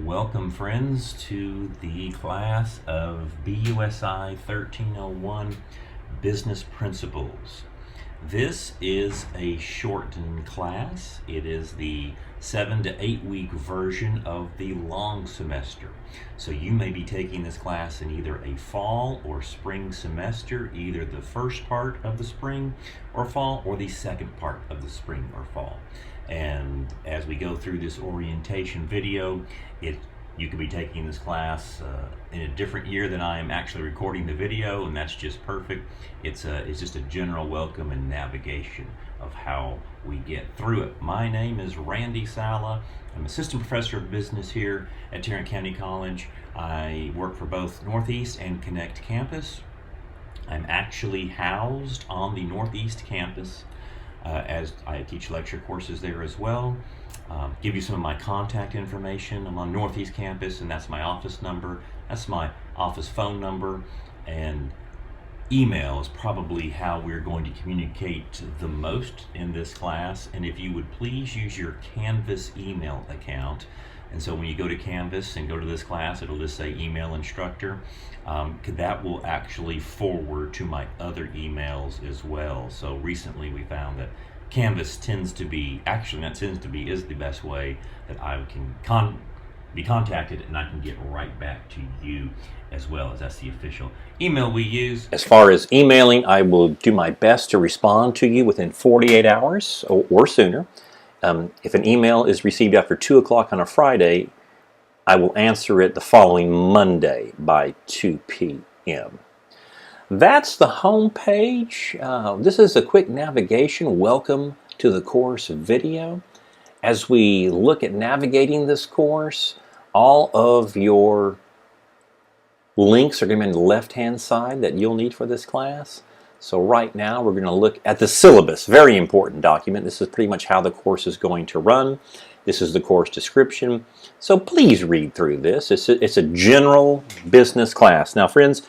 Welcome, friends, to the class of BUSI 1301 Business Principles. This is a shortened class. It is the 7 to 8 week version of the long semester. So you may be taking this class in either a fall or spring semester, either the first part of the spring or fall or the second part of the spring or fall. And as we go through this orientation video, you could be taking this class in a different year than I am actually recording the video, and that's just perfect. It's just a general welcome and navigation of how we get through it. My name is Randy Saleh. I'm assistant professor of business here at Tarrant County College. I work for both Northeast and Connect campus. I'm actually housed on the Northeast campus as I teach lecture courses there as well. Give you some of my contact information. I'm on Northeast campus, and that's my office number. That's my office phone number, and email is probably how we're going to communicate the most in this class. And if you would please use your Canvas email account. And so when you go to Canvas and go to this class, it'll just say email instructor. That will actually forward to my other emails as well. So recently we found that Canvas is the best way that I can be contacted, and I can get right back to you as well, as that's the official email we use. As far as emailing, I will do my best to respond to you within 48 hours or sooner. If an email is received after 2 o'clock on a Friday, I will answer it the following Monday by 2 p.m. That's the home page. This is a quick navigation. Welcome to the course video. As we look at navigating this course, all of your links are going to be on the left-hand side that you'll need for this class. So right now we're going to look at the syllabus, very important document. This is pretty much how the course is going to run. This is the course description. So please read through this. It's a general business class. Now, friends,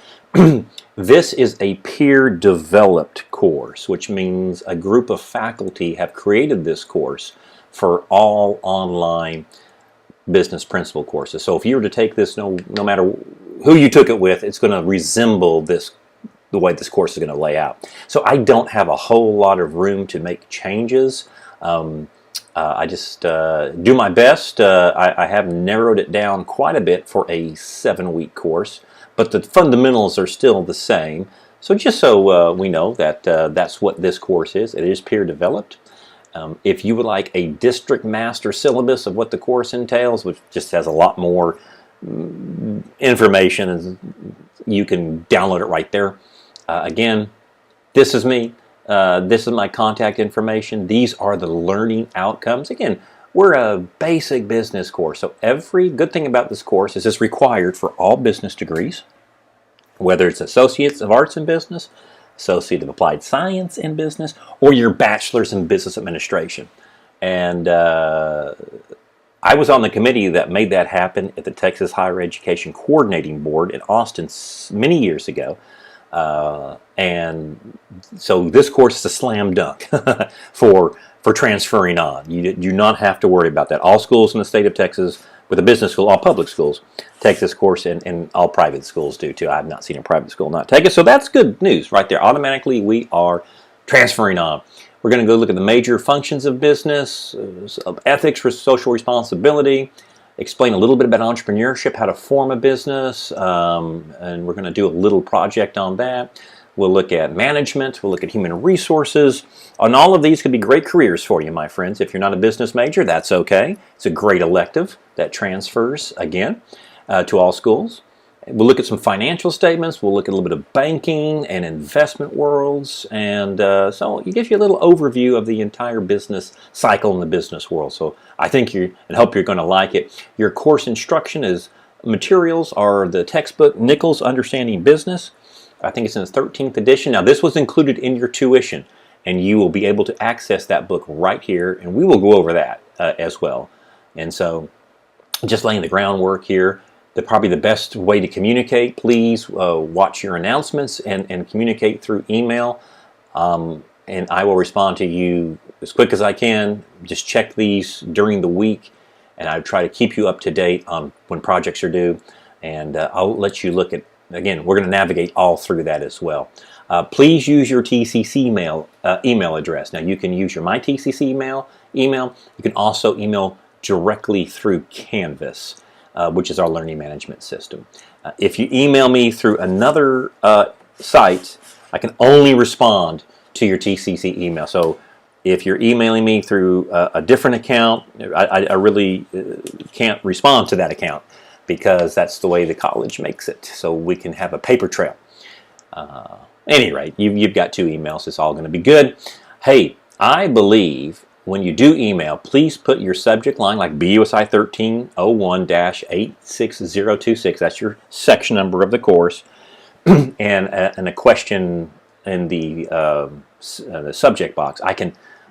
this is a peer-developed course, which means a group of faculty have created this course for all online business principle courses. So if you were to take this, no matter who you took it with, it's going to resemble the way this course is going to lay out. So I don't have a whole lot of room to make changes. I just do my best. I have narrowed it down quite a bit for a 7-week course, but the fundamentals are still the same. So just so we know that that's what this course is. It is peer developed. If you would like a district master syllabus of what the course entails, which just has a lot more information, you can download it right there. Again, this is me. This is my contact information. These are the learning outcomes. Again, we're a basic business course. So every good thing about this course is it's required for all business degrees, whether it's Associates of Arts in Business, Associate of Applied Science in Business, or your Bachelor's in Business Administration. And I was on the committee that made that happen at the Texas Higher Education Coordinating Board in Austin many years ago. And so this course is a slam dunk for transferring on. You do not have to worry about that. All schools in the state of Texas, with a business school, all public schools take this course, and all private schools do too. I have not seen a private school not take it, so that's good news right there. Automatically, we are transferring on. We're going to go look at the major functions of business, ethics for social responsibility, explain a little bit about entrepreneurship, how to form a business, and we're going to do a little project on that. We'll look at management, we'll look at human resources, and all of these could be great careers for you, my friends. If you're not a business major, that's okay. It's a great elective that transfers, again, to all schools. We'll look at some financial statements, we'll look at a little bit of banking and investment worlds, and so it gives you a little overview of the entire business cycle in the business world. So I think and hope you're going to like it. Your course instruction materials are the textbook Nichols Understanding Business. I think it's in its 13th edition. Now this was included in your tuition, and you will be able to access that book right here, and we will go over that as well. And so just laying the groundwork here. Probably the best way to communicate, please watch your announcements and communicate through email. And I will respond to you as quick as I can. Just check these during the week and I try to keep you up to date on when projects are due, and I'll let you look at, again, we're going to navigate all through that as well. Please use your TCC email address. Now you can use your My TCC email. You can also email directly through Canvas, which is our learning management system. If you email me through another site, I can only respond to your TCC email. So if you're emailing me through a different account, I really can't respond to that account because that's the way the college makes it. So we can have a paper trail. Any rate, you've got 2 emails. It's all going to be good. Hey, I believe when you do email, please put your subject line like BUSI 1301-86026. That's your section number of the course, and a question in the subject box.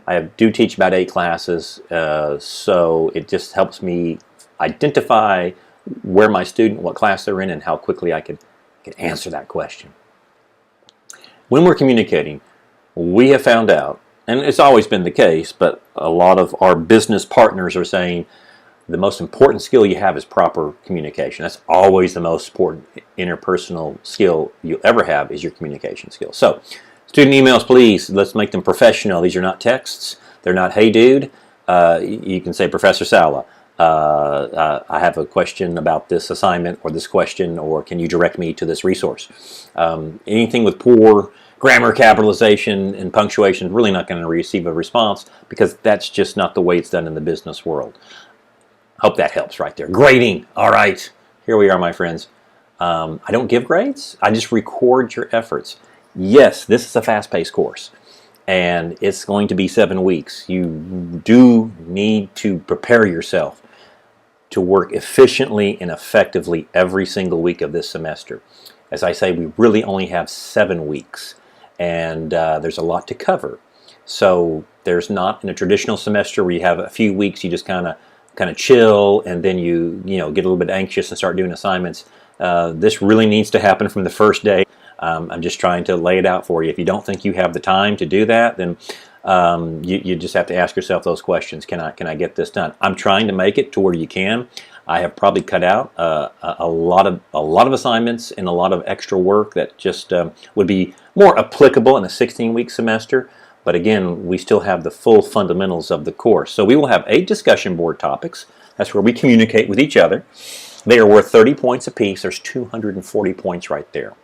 I do teach about 8 classes, so it just helps me identify where my student, what class they're in, and how quickly I can answer that question. When we're communicating, we have found out, and it's always been the case, but a lot of our business partners are saying the most important skill you have is proper communication. That's always the most important interpersonal skill you'll ever have, is your communication skill. So, student emails, please, let's make them professional. These are not texts. They're not, hey dude, you can say, Professor Saleh, I have a question about this assignment or this question, or can you direct me to this resource? Anything with poor grammar, capitalization, and punctuation is really not going to receive a response, because that's just not the way it's done in the business world. Hope that helps right there. Grading. All right. Here we are, my friends. I don't give grades. I just record your efforts. Yes, this is a fast-paced course, and it's going to be 7 weeks. You do need to prepare yourself to work efficiently and effectively every single week of this semester. As I say, we really only have 7 weeks, and there's a lot to cover. So there's not, in a traditional semester where you have a few weeks, you just kind of chill, and then you get a little bit anxious and start doing assignments. This really needs to happen from the first day. I'm just trying to lay it out for you. If you don't think you have the time to do that, then you just have to ask yourself those questions. Can I get this done? I'm trying to make it to where you can. I have probably cut out a lot of assignments and a lot of extra work that just would be more applicable in a 16-week semester. But again, we still have the full fundamentals of the course. So we will have 8 discussion board topics. That's where we communicate with each other. They are worth 30 points apiece. There's 240 points right there.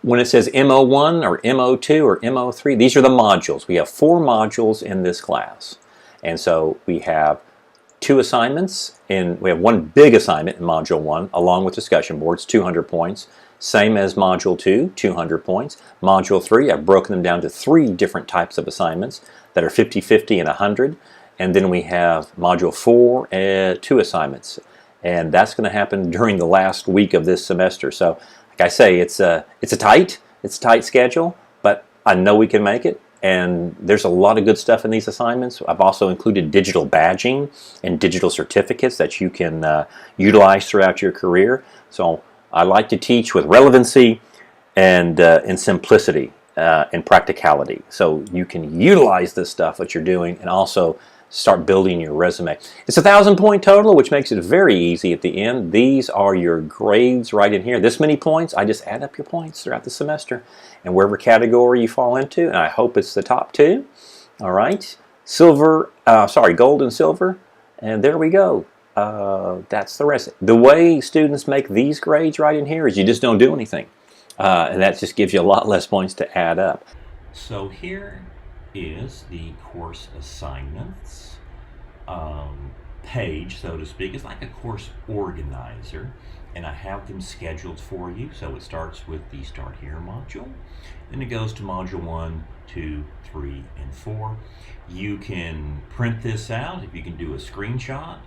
When it says MO1 or MO2 or MO3, these are the modules. We have 4 modules in this class. And so we have 2 assignments, and we have 1 big assignment in Module 1, along with discussion boards, 200 points. Same as Module 2, 200 points. Module 3, I've broken them down to 3 different types of assignments that are 50, 50, and 100. And then we have Module 4, 2 assignments. And that's going to happen during the last week of this semester. So, like I say, it's a tight schedule, but I know we can make it. And there's a lot of good stuff in these assignments. I've also included digital badging and digital certificates that you can utilize throughout your career. So I like to teach with relevancy and simplicity and practicality. So you can utilize this stuff that you're doing and also start building your resume. It's a 1,000-point total, which makes it very easy at the end. These are your grades right in here. This many points, I just add up your points throughout the semester, and wherever category you fall into, and I hope it's the top 2. All right, gold and silver, and there we go. That's the rest. The way students make these grades right in here is you just don't do anything, and that just gives you a lot less points to add up. So here is the course assignments page, so to speak. It's like a course organizer, and I have them scheduled for you. So it starts with the Start Here module, then it goes to Module 1, 2, 3, and 4. You can print this out if you can do a screenshot.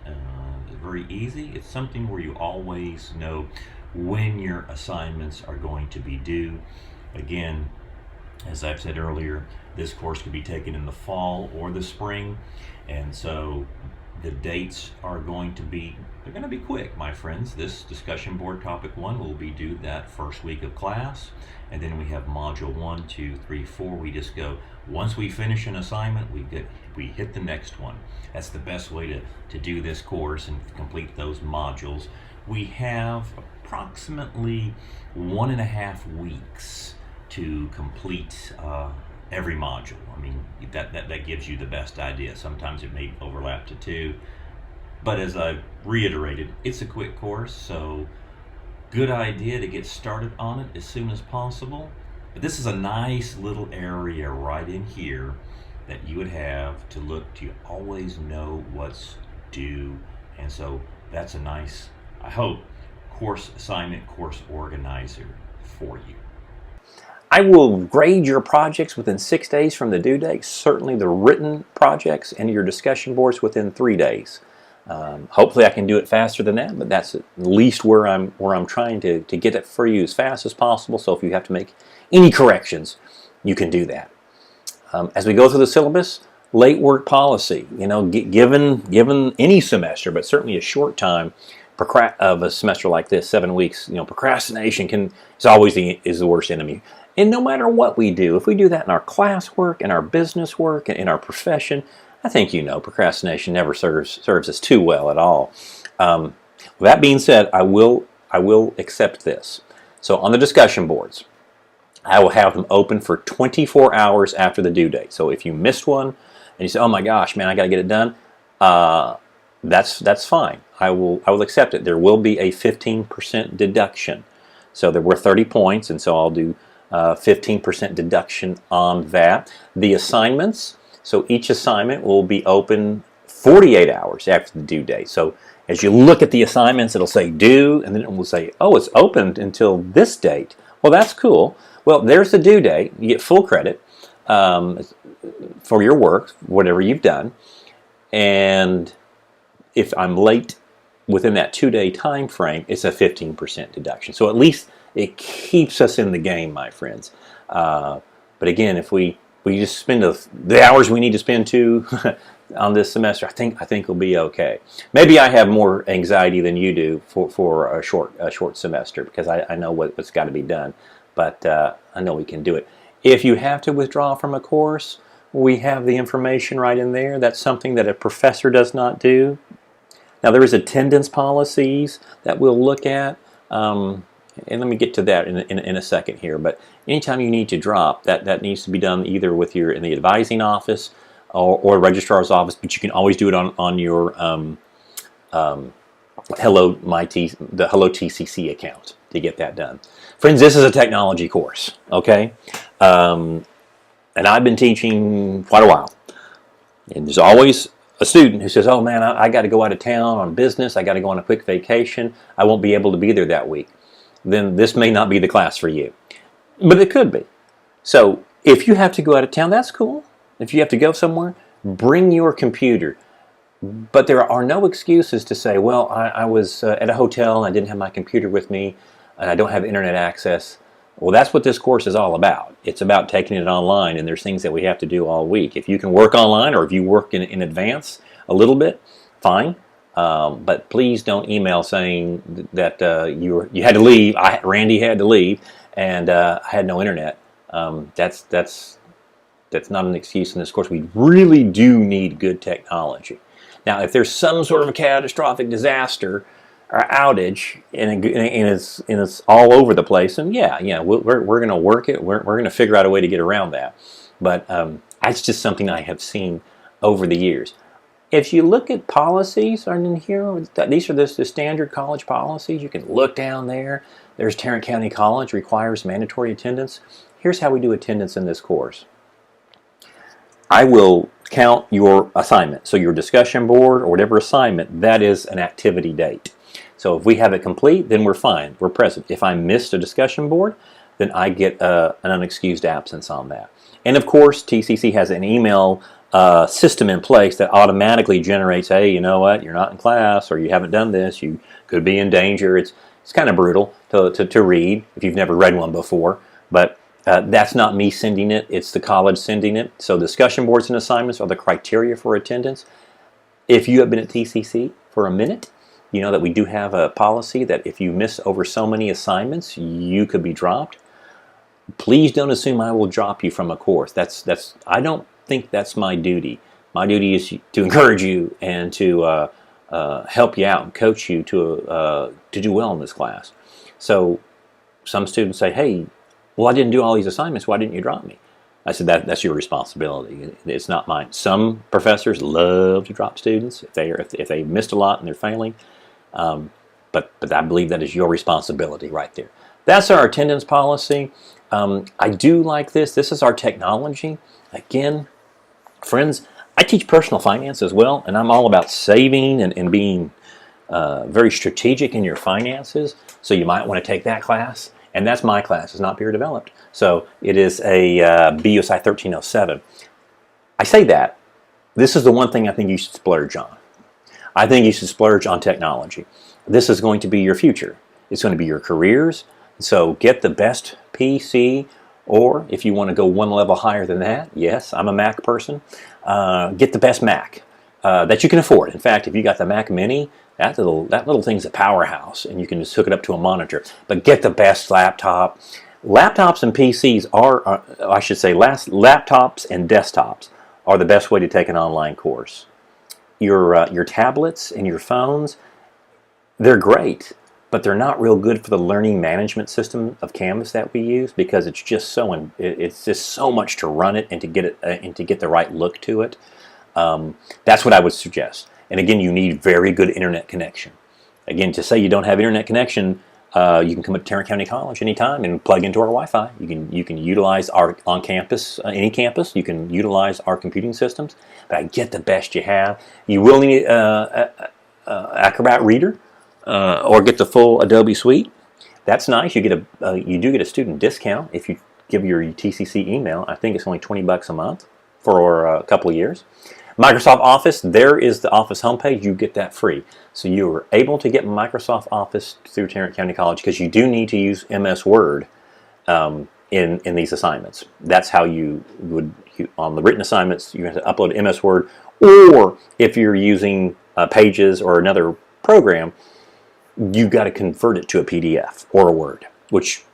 It's very easy. It's something where you always know when your assignments are going to be due. Again, as I've said earlier, this course could be taken in the fall or the spring, and so the dates are going to be quick, my friends. This discussion board topic 1 will be due that first week of class, and then we have Module 1, 2, 3, 4. We just go Once we finish an assignment, we hit the next one. That's the best way to do this course and complete those modules. We have approximately 1.5 weeks to complete every module. I mean, that gives you the best idea. Sometimes it may overlap to 2, but as I reiterated, it's a quick course, so good idea to get started on it as soon as possible. But this is a nice little area right in here that you would have to look to always know what's due. And so that's a nice, I hope, course assignment, course organizer for you. I will grade your projects within 6 days from the due date, certainly the written projects and your discussion boards within 3 days. Hopefully I can do it faster than that, but that's at least where I'm trying to get it for you as fast as possible. So if you have to make any corrections, you can do that. As we go through the syllabus, late work policy, given any semester, but certainly a short time of a semester like this, 7 weeks, procrastination is always the worst enemy. And no matter what we do, if we do that in our classwork, in our business work, and in our profession, I think procrastination never serves us too well at all. With that being said, I will accept this. So on the discussion boards, I will have them open for 24 hours after the due date. So if you missed one and you say, "Oh my gosh, man, I got to get it done," that's fine. I will accept it. There will be a 15% deduction. So there were 30 points, and so I'll do 15% deduction on that. The assignments. So each assignment will be open 48 hours after the due date. So as you look at the assignments, it'll say due, and then it will say, "Oh, it's opened until this date." Well, that's cool. Well, there's the due date. You get full credit for your work, whatever you've done. And if I'm late within that 2-day time frame, it's a 15% deduction. So at least it keeps us in the game, my friends. But again, if we just spend the hours we need to spend on this semester, I think we'll be okay. Maybe I have more anxiety than you do for a short semester, because I know what's got to be done. But I know we can do it. If you have to withdraw from a course, we have the information right in there. That's something that a professor does not do. Now there is attendance policies that we'll look at, and let me get to that in a second here. But anytime you need to drop, that needs to be done either in the advising office or registrar's office. But you can always do it on your Hello TCC account to get that done. Friends, this is a technology course, okay? And I've been teaching quite a while. And there's always a student who says, "Oh man, I got to go out of town on business. I got to go on a quick vacation. I won't be able to be there that week." Then this may not be the class for you. But it could be. So if you have to go out of town, that's cool. If you have to go somewhere, bring your computer. But there are no excuses to say, "Well, I was at a hotel and I didn't have my computer with me and I don't have internet access." Well, that's what this course is all about. It's about taking it online, and there's things that we have to do all week. If you can work online, or if you work in advance a little bit, fine. But please don't email saying that you had to leave. Randy had to leave, and I had no internet. That's not an excuse in this course. We really do need good technology. Now, if there's some sort of a catastrophic disaster or outage, and it's all over the place, and we're going to work it. We're going to figure out a way to get around that. But that's just something I have seen over the years. If you look at policies in here, these are the standard college policies. You can look down there. There's Tarrant County College requires mandatory attendance. Here's how we do attendance in this course. I will count your assignment. So your discussion board or whatever assignment, that is an activity date. So if we have it complete, then we're fine. We're present. If I missed a discussion board, then I get an unexcused absence on that. And of course, TCC has an email system in place that automatically generates, "Hey, you know what? You're not in class, or you haven't done this. You could be in danger." It's kind of brutal to read if you've never read one before. But that's not me sending it. It's the college sending it. So discussion boards and assignments are the criteria for attendance. If you have been at TCC for a minute, you know that we do have a policy that if you miss over so many assignments, you could be dropped. Please don't assume I will drop you from a course. I don't think that's my duty. My duty is to encourage you and to help you out and coach you to do well in this class. So some students say, "Hey, well, I didn't do all these assignments. Why didn't you drop me?" I said, that's your responsibility. It's not mine. Some professors love to drop students if they missed a lot and they're failing. But I believe that is your responsibility right there. That's our attendance policy. I do like this. This is our technology. Again, friends, I teach personal finance as well, and I'm all about saving and being very strategic in your finances. So you might want to take that class. And that's my class. It's not peer developed. So it is a BUSI 1307. I say that. This is the one thing I think you should splurge on. I think you should splurge on technology. This is going to be your future. It's going to be your careers. So get the best PC, or if you want to go one level higher than that, yes, I'm a Mac person, get the best Mac that you can afford. In fact, if you got the Mac Mini, that little thing's a powerhouse, and you can just hook it up to a monitor. But get the best laptop. Laptops and PCs are I should say, laptops and desktops are the best way to take an online course. Your tablets and your phones, they're great, but they're not real good for the learning management system of Canvas that we use, because it's just so much to run it and to get the right look to it. That's what I would suggest. And again, you need very good internet connection. Again, to say you don't have internet connection, you can come to Tarrant County College anytime and plug into our Wi-Fi. You can utilize our on campus, any campus. You can utilize our computing systems. But I get the best you have. You will need Acrobat Reader or get the full Adobe Suite. That's nice. You do get a student discount if you give your TCC email. I think it's only $20 a month for a couple of years. Microsoft Office, there is the Office homepage. You get that free. So you are able to get Microsoft Office through Tarrant County College, because you do need to use MS Word in these assignments. That's how you would, on the written assignments, you have to upload MS Word, or if you're using Pages or another program, you've got to convert it to a PDF or a Word, which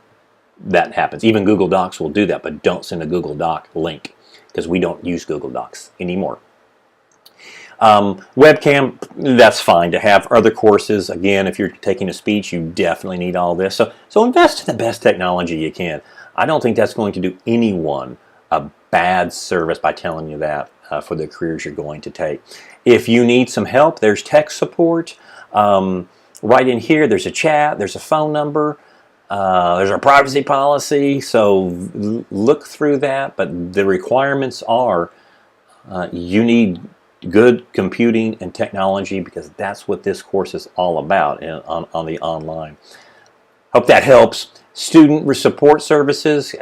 that happens. Even Google Docs will do that, but don't send a Google Doc link, because we don't use Google Docs anymore. Webcam, that's fine to have. Other courses, again, if you're taking a speech, you definitely need all this. So invest in the best technology you can. I don't think that's going to do anyone a bad service by telling you that for the careers you're going to take. If you need some help, there's tech support. Right in here, there's a chat, there's a phone number, there's our privacy policy. So look through that, but the requirements are you need good computing and technology, because that's what this course is all about on the online. Hope that helps. Student support services,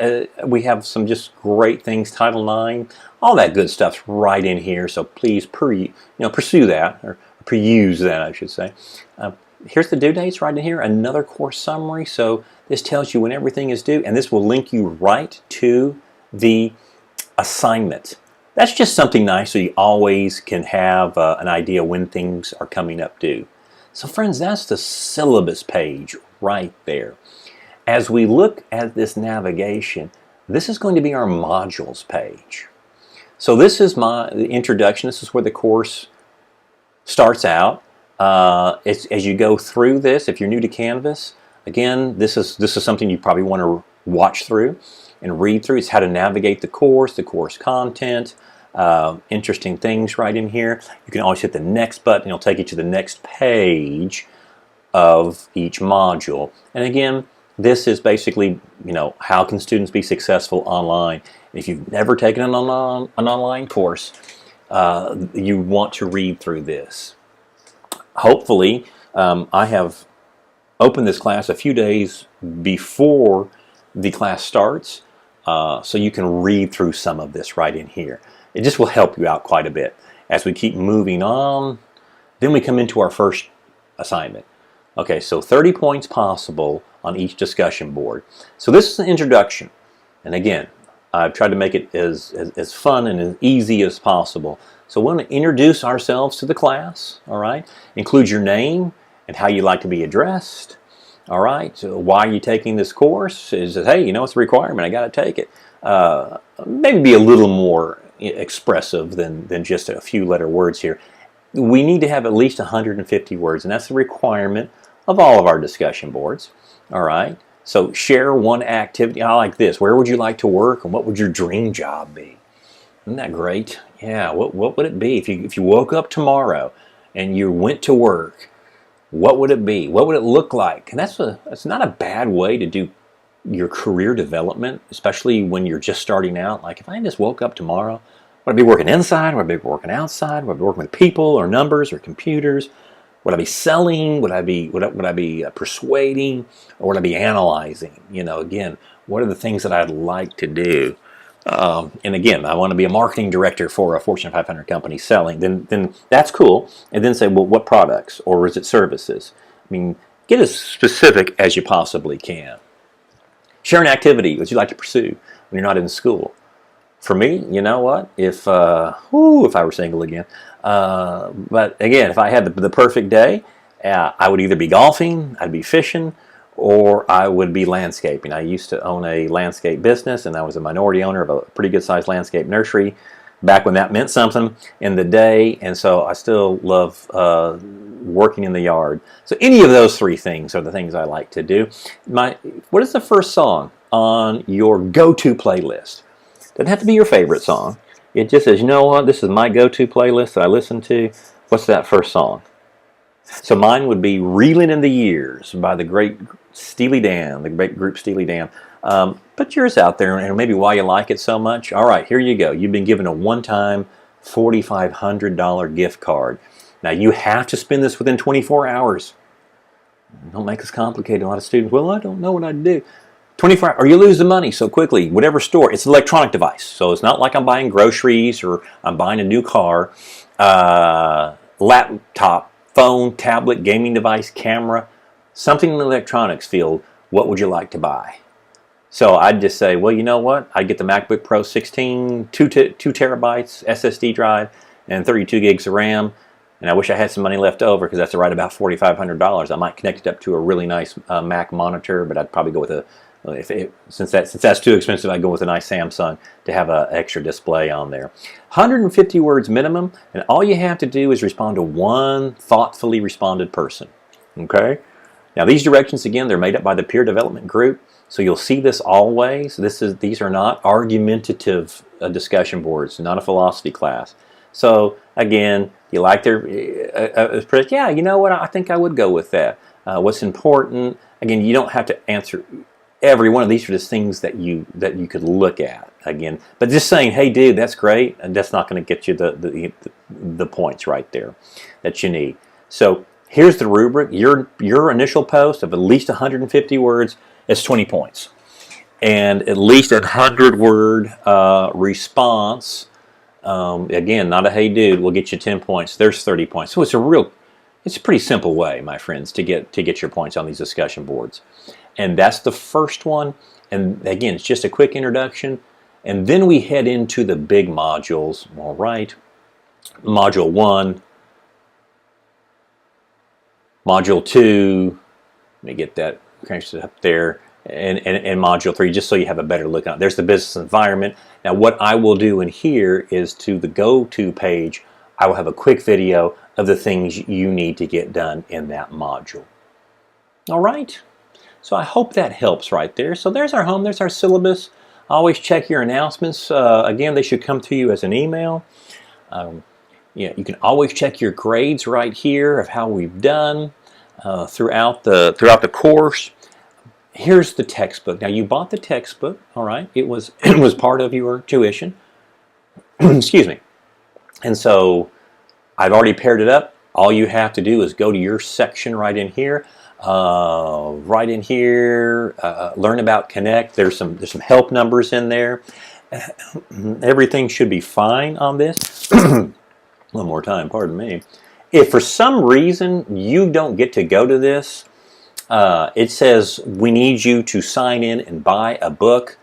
we have some just great things. Title IX, all that good stuff's right in here. So please pursue that, or peruse that, I should say. Here's the due dates right in here. Another course summary. So this tells you when everything is due, and this will link you right to the assignment. That's just something nice, so you always can have an idea when things are coming up due. So friends, that's the syllabus page right there. As we look at this navigation, this is going to be our modules page. So this is the introduction. This is where the course starts out. As you go through this, if you're new to Canvas, again, this is something you probably want to watch through and read through. It's how to navigate the course content, interesting things right in here. You can always hit the next button. It'll take you to the next page of each module. And again, this is basically, how can students be successful online? If you've never taken an online course, you want to read through this. Hopefully, I have opened this class a few days before the class starts, so you can read through some of this right in here. It just will help you out quite a bit. As we keep moving on, then we come into our first assignment. Okay, so 30 points possible on each discussion board. So this is an introduction. And again, I've tried to make it as fun and as easy as possible. So we want to introduce ourselves to the class, all right? Include your name and how you like to be addressed. All right, so why are you taking this course? Is that, hey, it's a requirement, I got to take it. Maybe be a little more expressive than just a few letter words here. We need to have at least 150 words, and that's the requirement of all of our discussion boards. All right, so share one activity. I like this. Where would you like to work, and what would your dream job be? Isn't that great? Yeah, what would it be if you woke up tomorrow and you went to work? What would it be? What would it look like? And that's not a bad way to do your career development, especially when you're just starting out. Like, if I just woke up tomorrow, would I be working inside? Would I be working outside? Would I be working with people or numbers or computers? Would I be selling? Would I be persuading? Or would I be analyzing? Again, what are the things that I'd like to do? And again, I want to be a marketing director for a Fortune 500 company selling. Then that's cool. And then say, well, what products, or is it services? I mean, get as specific as you possibly can. Share an activity that you like to pursue when you're not in school. For me, you know what? If I were single again, but again, if I had the perfect day, I would either be golfing, I'd be fishing, or I would be landscaping. I used to own a landscape business, and I was a minority owner of a pretty good-sized landscape nursery back when that meant something in the day, and so I still love working in the yard. So any of those three things are the things I like to do. What is the first song on your go-to playlist? Doesn't have to be your favorite song. It just says, you know what, this is my go-to playlist that I listen to. What's that first song? So mine would be Reeling in the Years by the great Steely Dan, the great group Steely Dan. Put yours out there and maybe why you like it so much. All right, here you go. You've been given a one-time $4,500 gift card. Now, you have to spend this within 24 hours. Don't make this complicated. A lot of students, well, I don't know what I'd do. 24 hours, or you lose the money so quickly. Whatever store, it's an electronic device. So it's not like I'm buying groceries or I'm buying a new car. Laptop, phone, tablet, gaming device, camera, something in the electronics field. What would you like to buy? So I'd just say, well, you know what? I'd get the MacBook Pro 16, 2 terabytes SSD drive, and 32 gigs of RAM. And I wish I had some money left over because that's right about $4,500. I might connect it up to a really nice Mac monitor, but I'd probably go with since that's too expensive, I'd go with a nice Samsung to have an extra display on there. 150 words minimum, and all you have to do is respond to one thoughtfully responded person. Okay? Now these directions, again, they're made up by the peer development group, so you'll see this always. These are not argumentative discussion boards, not a philosophy class. So again, you like their, yeah, you know what, I think I would go with that. What's important, again, you don't have to answer every one of these are just things that you could look at again. But just saying, hey, dude, that's great, and that's not going to get you the points right there that you need. So here's the rubric. Your initial post of at least 150 words is 20 points, and at least a 100-word response. Again, not a hey, dude, will get you 10 points. There's 30 points. So it's a pretty simple way, my friends, to get your points on these discussion boards. And that's the first one. And again, it's just a quick introduction. And then we head into the big modules. All right. Module 1. Module 2. Let me get that cranked up there. And Module 3, just so you have a better look on it. There's the business environment. Now, what I will do in here is to the go-to page, I will have a quick video of the things you need to get done in that module. All right. So I hope that helps right there. So there's our home, there's our syllabus. Always check your announcements. Again, they should come to you as an email. You can always check your grades right here of how we've done throughout the course. Here's the textbook. Now you bought the textbook, all right? It was part of your tuition. Excuse me. And so I've already paired it up. All you have to do is go to your section right in here. Learn about Connect. There's some help numbers in there. Everything should be fine on this. One more time, pardon me. If for some reason you don't get to go to this, it says we need you to sign in and buy a book,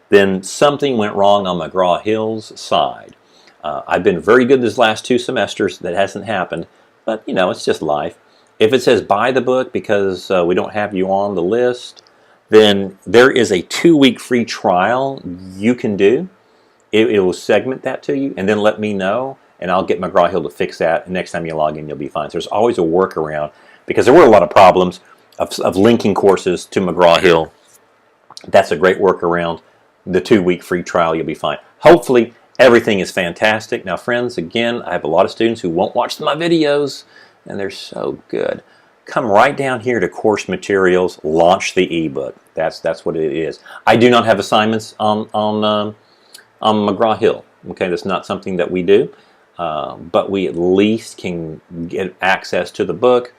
then something went wrong on McGraw-Hill's side. I've been very good these last 2 semesters. That hasn't happened, but it's just life. If it says buy the book because we don't have you on the list, then there is a 2-week free trial you can do. It will segment that to you, and then let me know, and I'll get McGraw-Hill to fix that. And next time you log in, you'll be fine. So there's always a workaround, because there were a lot of problems of linking courses to McGraw-Hill. That's a great workaround. The 2-week free trial, you'll be fine. Hopefully, everything is fantastic. Now, friends, again, I have a lot of students who won't watch my videos, and they're so good. Come right down here to course materials, launch the ebook. That's what it is. I do not have assignments on McGraw-Hill. Okay, that's not something that we do, but we at least can get access to the book.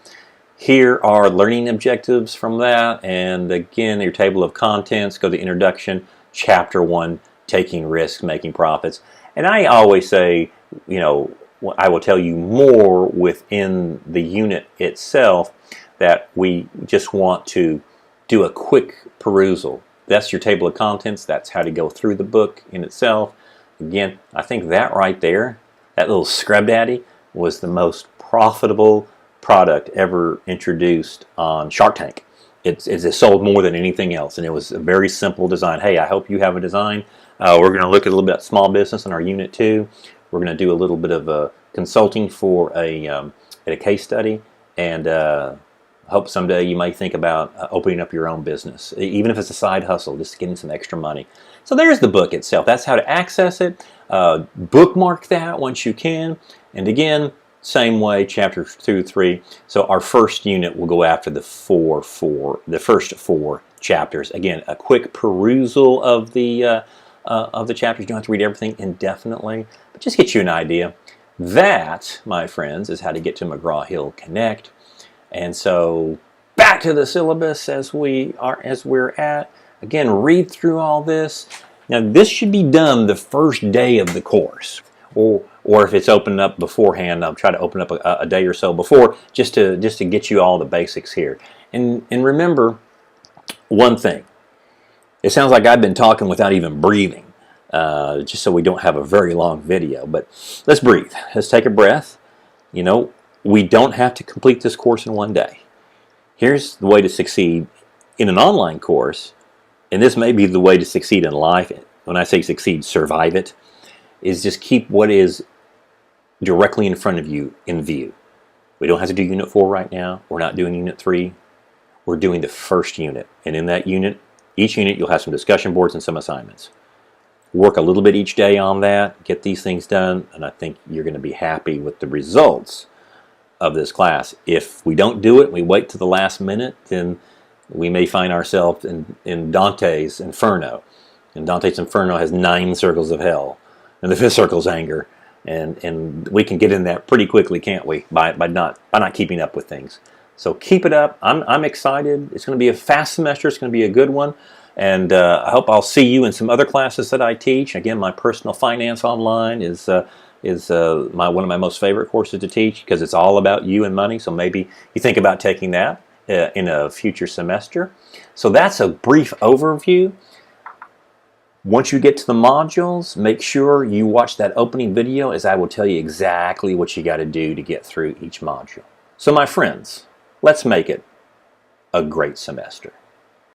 Here are learning objectives from that, and again, your table of contents. Go to introduction, chapter 1, taking risks, making profits. And I always say, you know, I will tell you more within the unit itself, that we just want to do a quick perusal. That's your table of contents. That's how to go through the book in itself. Again, I think that right there, that little Scrub Daddy, was the most profitable product ever introduced on Shark Tank. It sold more than anything else, and it was a very simple design. Hey, I hope you have a design. We're going to look at a little bit at small business in our unit 2. We're going to do a little bit of consulting for a case study, and hope someday you might think about opening up your own business, even if it's a side hustle, just getting some extra money. So there's the book itself. That's how to access it. Bookmark that once you can. And again, same way, chapter 2, 3. So our first unit will go after the first 4 chapters. Again, a quick perusal of the chapters. You don't have to read everything indefinitely, but just get you an idea. That, my friends, is how to get to McGraw-Hill Connect. And so back to the syllabus as we're at. Again, read through all this. Now, this should be done the first day of the course, or if it's opened up beforehand, I'll try to open up a day or so before, just to get you all the basics here. And remember one thing. It sounds like I've been talking without even breathing, just so we don't have a very long video. But let's breathe. Let's take a breath. You know, we don't have to complete this course in one day. Here's the way to succeed in an online course, and this may be the way to succeed in life. When I say succeed, survive it, is just keep what is directly in front of you in view. We don't have to do Unit 4 right now. We're not doing Unit 3. We're doing the first unit. And in that unit, each unit, you'll have some discussion boards and some assignments. Work a little bit each day on that. Get these things done, and I think you're going to be happy with the results of this class. If we don't do it, we wait to the last minute, then we may find ourselves in Dante's Inferno. And Dante's Inferno has 9 circles of hell, and the 5th circle is anger. And we can get in that pretty quickly, can't we? By not keeping up with things. So keep it up. I'm excited. It's going to be a fast semester. It's going to be a good one. And I hope I'll see you in some other classes that I teach. Again, my personal finance online is one of my most favorite courses to teach, because it's all about you and money. So maybe you think about taking that in a future semester. So that's a brief overview. Once you get to the modules, make sure you watch that opening video, as I will tell you exactly what you got to do to get through each module. So my friends, let's make it a great semester.